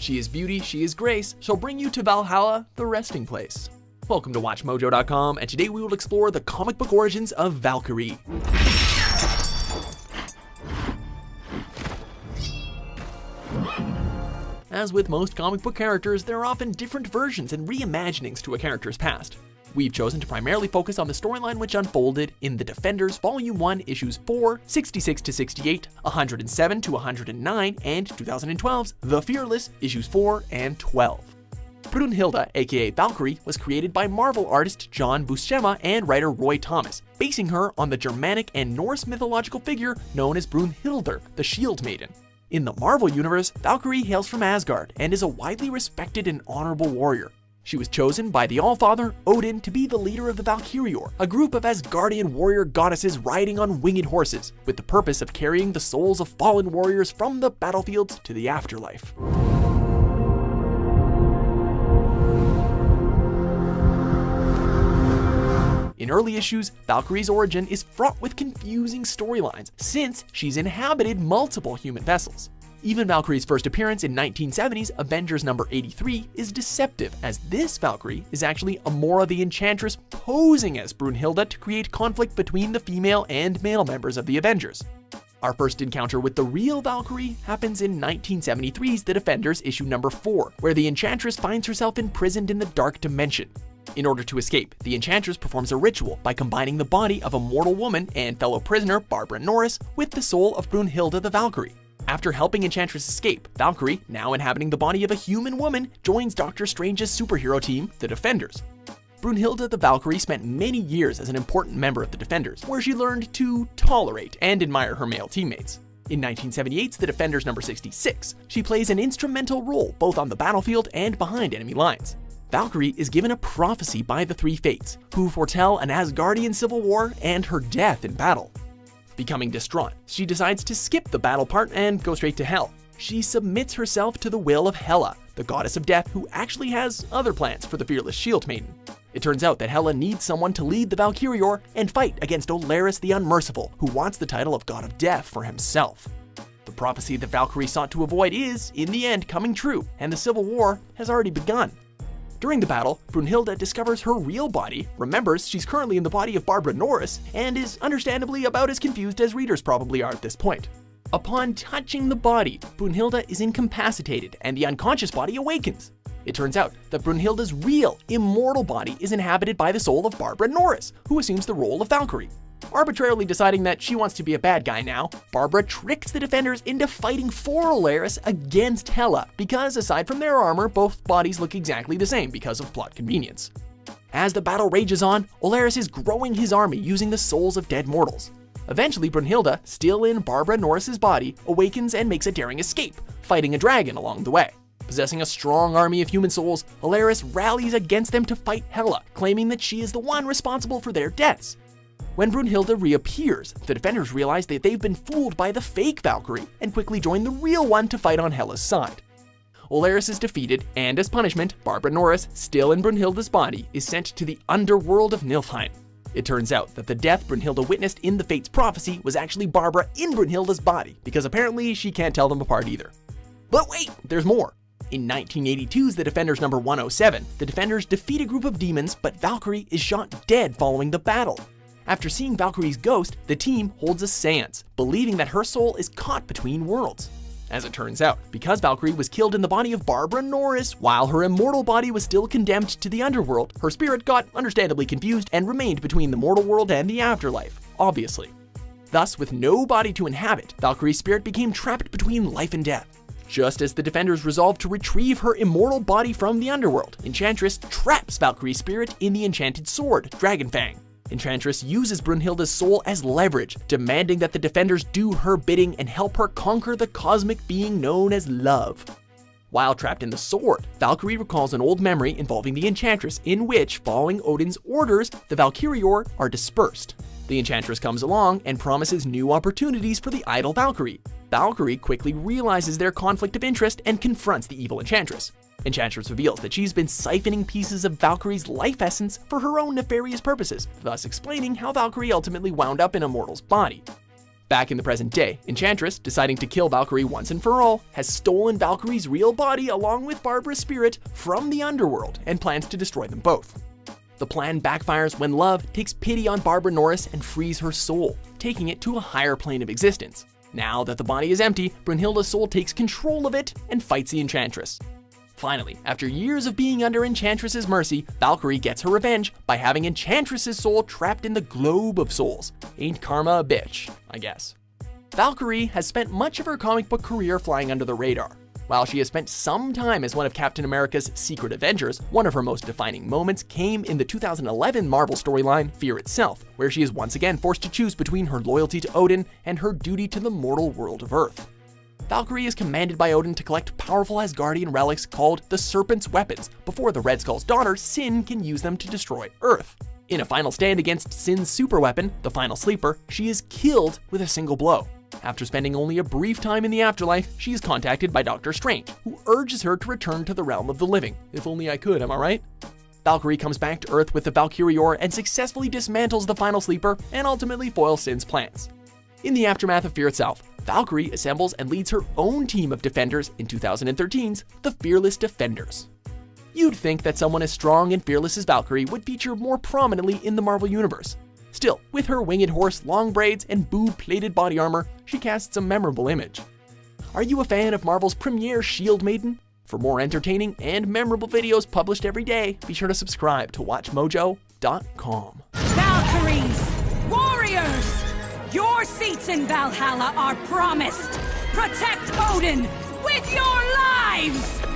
She is beauty, she is grace, she'll bring you to Valhalla, the resting place. Welcome to WatchMojo.com, and today we will explore the comic book origins of Valkyrie. As with most comic book characters, there are often different versions and reimaginings to a character's past. We've chosen to primarily focus on the storyline which unfolded in The Defenders Volume 1, Issues 4, 66-68, 107-109, and 2012's The Fearless, Issues 4 and 12. Brunhilde, aka Valkyrie, was created by Marvel artist John Buscema and writer Roy Thomas, basing her on the Germanic and Norse mythological figure known as Brunhilde, the Shield Maiden. In the Marvel Universe, Valkyrie hails from Asgard and is a widely respected and honorable warrior. She was chosen by the Allfather, Odin, to be the leader of the Valkyrie, a group of Asgardian warrior goddesses riding on winged horses, with the purpose of carrying the souls of fallen warriors from the battlefields to the afterlife. In early issues, Valkyrie's origin is fraught with confusing storylines, since she's inhabited multiple human vessels. Even Valkyrie's first appearance in 1970's Avengers number 83 is deceptive, as this Valkyrie is actually Amora the Enchantress posing as Brunhilde to create conflict between the female and male members of the Avengers. Our first encounter with the real Valkyrie happens in 1973's The Defenders issue number 4, where the Enchantress finds herself imprisoned in the Dark Dimension. In order to escape, the Enchantress performs a ritual by combining the body of a mortal woman and fellow prisoner Barbara Norris with the soul of Brunhilde the Valkyrie. After helping Enchantress escape, Valkyrie, now inhabiting the body of a human woman, joins Doctor Strange's superhero team, the Defenders. Brunhilde the Valkyrie spent many years as an important member of the Defenders, where she learned to tolerate and admire her male teammates. In 1978's The Defenders number 66, she plays an instrumental role both on the battlefield and behind enemy lines. Valkyrie is given a prophecy by the Three Fates, who foretell an Asgardian civil war and her death in battle. Becoming distraught, she decides to skip the battle part and go straight to Hell. She submits herself to the will of Hela, the goddess of death who actually has other plans for the fearless Shield Maiden. It turns out that Hela needs someone to lead the Valkyrie and fight against Olaris the Unmerciful, who wants the title of God of Death for himself. The prophecy that Valkyrie sought to avoid is, in the end, coming true, and the civil war has already begun. During the battle, Brunhilde discovers her real body, remembers she's currently in the body of Barbara Norris, and is understandably about as confused as readers probably are at this point. Upon touching the body, Brunhilde is incapacitated and the unconscious body awakens. It turns out that Brunhilde's real, immortal body is inhabited by the soul of Barbara Norris, who assumes the role of Valkyrie. Arbitrarily deciding that she wants to be a bad guy now, Barbara tricks the Defenders into fighting for Olaris against Hela, because aside from their armor, both bodies look exactly the same because of plot convenience. As the battle rages on, Olaris is growing his army using the souls of dead mortals. Eventually, Brunhilde, still in Barbara Norris's body, awakens and makes a daring escape, fighting a dragon along the way. Possessing a strong army of human souls, Olaris rallies against them to fight Hela, claiming that she is the one responsible for their deaths. When Brunhilde reappears, the Defenders realize that they've been fooled by the fake Valkyrie and quickly join the real one to fight on Hela's side. Olaris is defeated, and as punishment, Barbara Norris, still in Brunhilde's body, is sent to the underworld of Niflheim. It turns out that the death Brunhilde witnessed in the Fates prophecy was actually Barbara in Brunhilde's body, because apparently she can't tell them apart either. But wait, there's more. In 1982's The Defenders number 107, the Defenders defeat a group of demons, but Valkyrie is shot dead following the battle. After seeing Valkyrie's ghost, the team holds a seance, believing that her soul is caught between worlds. As it turns out, because Valkyrie was killed in the body of Barbara Norris, while her immortal body was still condemned to the underworld, her spirit got understandably confused and remained between the mortal world and the afterlife, obviously. Thus, with no body to inhabit, Valkyrie's spirit became trapped between life and death. Just as the Defenders resolve to retrieve her immortal body from the underworld, Enchantress traps Valkyrie's spirit in the enchanted sword, Dragonfang. Enchantress uses Brunhilde's soul as leverage, demanding that the Defenders do her bidding and help her conquer the cosmic being known as love. While trapped in the sword, Valkyrie recalls an old memory involving the Enchantress, in which, following Odin's orders, the Valkyrie are dispersed. The Enchantress comes along and promises new opportunities for the idle Valkyrie. Valkyrie quickly realizes their conflict of interest and confronts the evil Enchantress. Enchantress reveals that she's been siphoning pieces of Valkyrie's life essence for her own nefarious purposes, thus explaining how Valkyrie ultimately wound up in a mortal's body. Back in the present day, Enchantress, deciding to kill Valkyrie once and for all, has stolen Valkyrie's real body along with Barbara's spirit from the underworld and plans to destroy them both. The plan backfires when Love takes pity on Barbara Norris and frees her soul, taking it to a higher plane of existence. Now that the body is empty, Brunhilde's soul takes control of it and fights the Enchantress. Finally, after years of being under Enchantress's mercy, Valkyrie gets her revenge by having Enchantress's soul trapped in the Globe of Souls. Ain't karma a bitch, I guess. Valkyrie has spent much of her comic book career flying under the radar. While she has spent some time as one of Captain America's secret Avengers, one of her most defining moments came in the 2011 Marvel storyline Fear Itself, where she is once again forced to choose between her loyalty to Odin and her duty to the mortal world of Earth. Valkyrie is commanded by Odin to collect powerful Asgardian relics called the Serpent's Weapons before the Red Skull's daughter, Sin, can use them to destroy Earth. In a final stand against Sin's superweapon, the Final Sleeper, she is killed with a single blow. After spending only a brief time in the afterlife, she is contacted by Doctor Strange, who urges her to return to the realm of the living. If only I could, am I right? Valkyrie comes back to Earth with the Valkyrie ore and successfully dismantles the Final Sleeper and ultimately foils Sin's plans. In the aftermath of Fear Itself, Valkyrie assembles and leads her own team of defenders in 2013's The Fearless Defenders. You'd think that someone as strong and fearless as Valkyrie would feature more prominently in the Marvel Universe. Still, with her winged horse, long braids, and boob-plated body armor, she casts a memorable image. Are you a fan of Marvel's premier Shield Maiden? For more entertaining and memorable videos published every day, be sure to subscribe to WatchMojo.com. Valkyries! Warriors! Your seats in Valhalla are promised! Protect Odin with your lives!